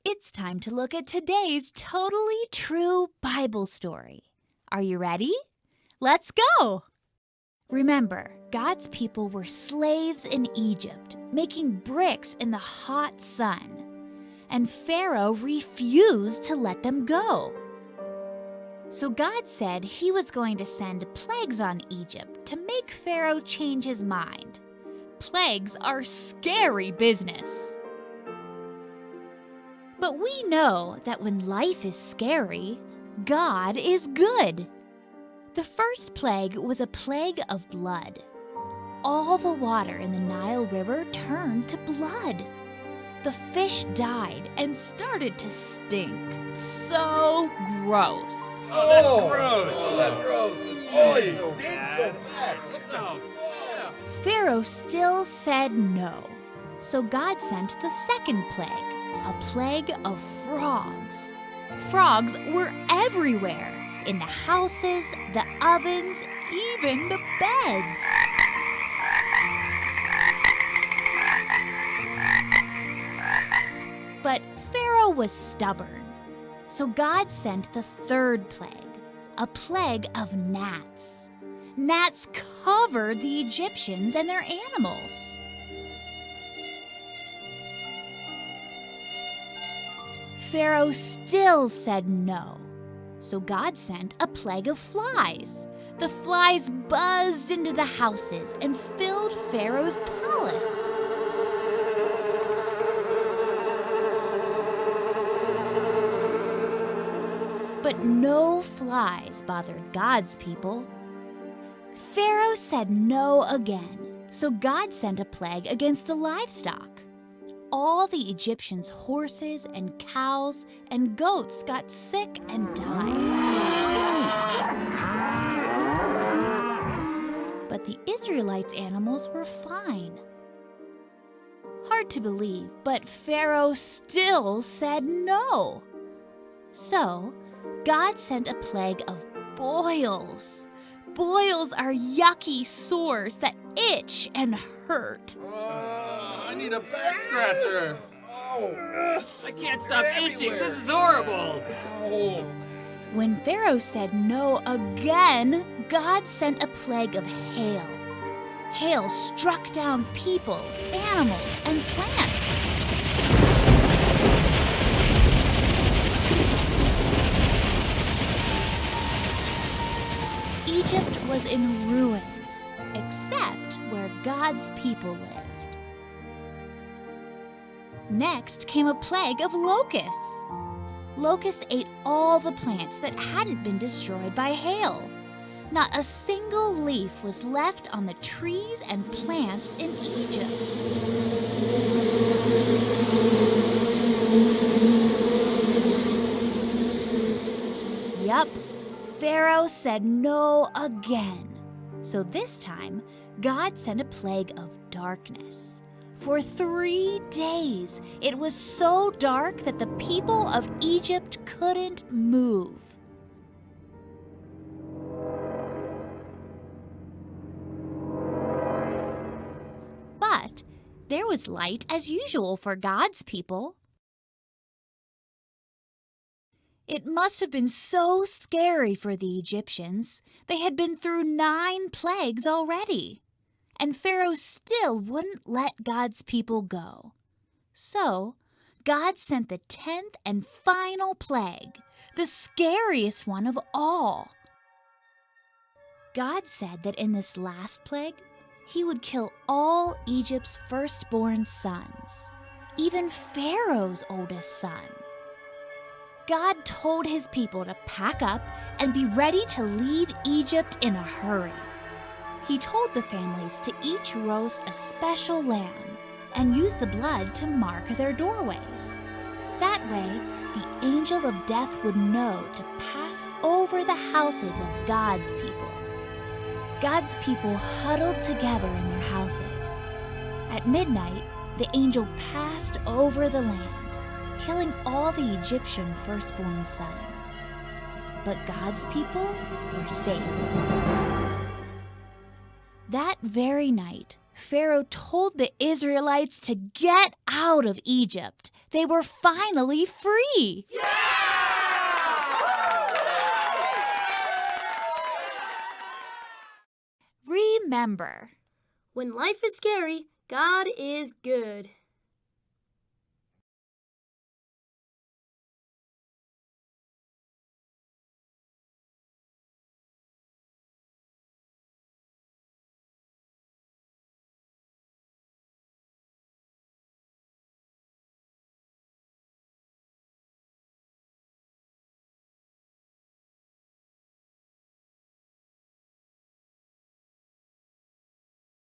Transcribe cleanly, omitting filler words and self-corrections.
It's time to look at today's totally true Bible story. Are you ready? Let's go! Remember, God's people were slaves in Egypt, making bricks in the hot sun. And Pharaoh refused to let them go. So God said he was going to send plagues on Egypt to make Pharaoh change his mind. Plagues are scary business. But we know that when life is scary, God is good. The first plague was a plague of blood. All the water in the Nile River turned to blood. The fish died and started to stink. So gross. Oh, that's gross. Oh, that's gross. Oh, it stinks so bad. Pharaoh still said no. So God sent the second plague, a plague of frogs. Frogs were everywhere, in the houses, the ovens, even the beds. But Pharaoh was stubborn. So God sent the third plague, a plague of gnats. Gnats covered the Egyptians and their animals. Pharaoh still said no. So God sent a plague of flies. The flies buzzed into the houses and filled Pharaoh's palace. But no flies bothered God's people. Pharaoh said no again, so God sent a plague against the livestock. All the Egyptians' horses and cows and goats got sick and died. But the Israelites' animals were fine. Hard to believe, but Pharaoh still said no. So, God sent a plague of boils. Boils are yucky sores that itch and hurt. I need a back scratcher. I can't stop itching. This is horrible. When Pharaoh said no again, God sent a plague of hail. Hail struck down people, animals, and plants. Egypt was in ruins, except where God's people lived. Next came a plague of locusts. Locusts ate all the plants that hadn't been destroyed by hail. Not a single leaf was left on the trees and plants in Egypt. Yup. Pharaoh said no again. So this time, God sent a plague of darkness. For 3 days, it was so dark that the people of Egypt couldn't move. But there was light as usual for God's people. It must have been so scary for the Egyptians. They had been through 9 plagues already. And Pharaoh still wouldn't let God's people go. So, God sent the 10th and final plague, the scariest one of all. God said that in this last plague, he would kill all Egypt's firstborn sons, even Pharaoh's oldest son. God told his people to pack up and be ready to leave Egypt in a hurry. He told the families to each roast a special lamb and use the blood to mark their doorways. That way, the angel of death would know to pass over the houses of God's people. God's people huddled together in their houses. At midnight, the angel passed over the land, killing all the Egyptian firstborn sons. But God's people were safe. That very night, Pharaoh told the Israelites to get out of Egypt. They were finally free. Remember, when life is scary, God is good.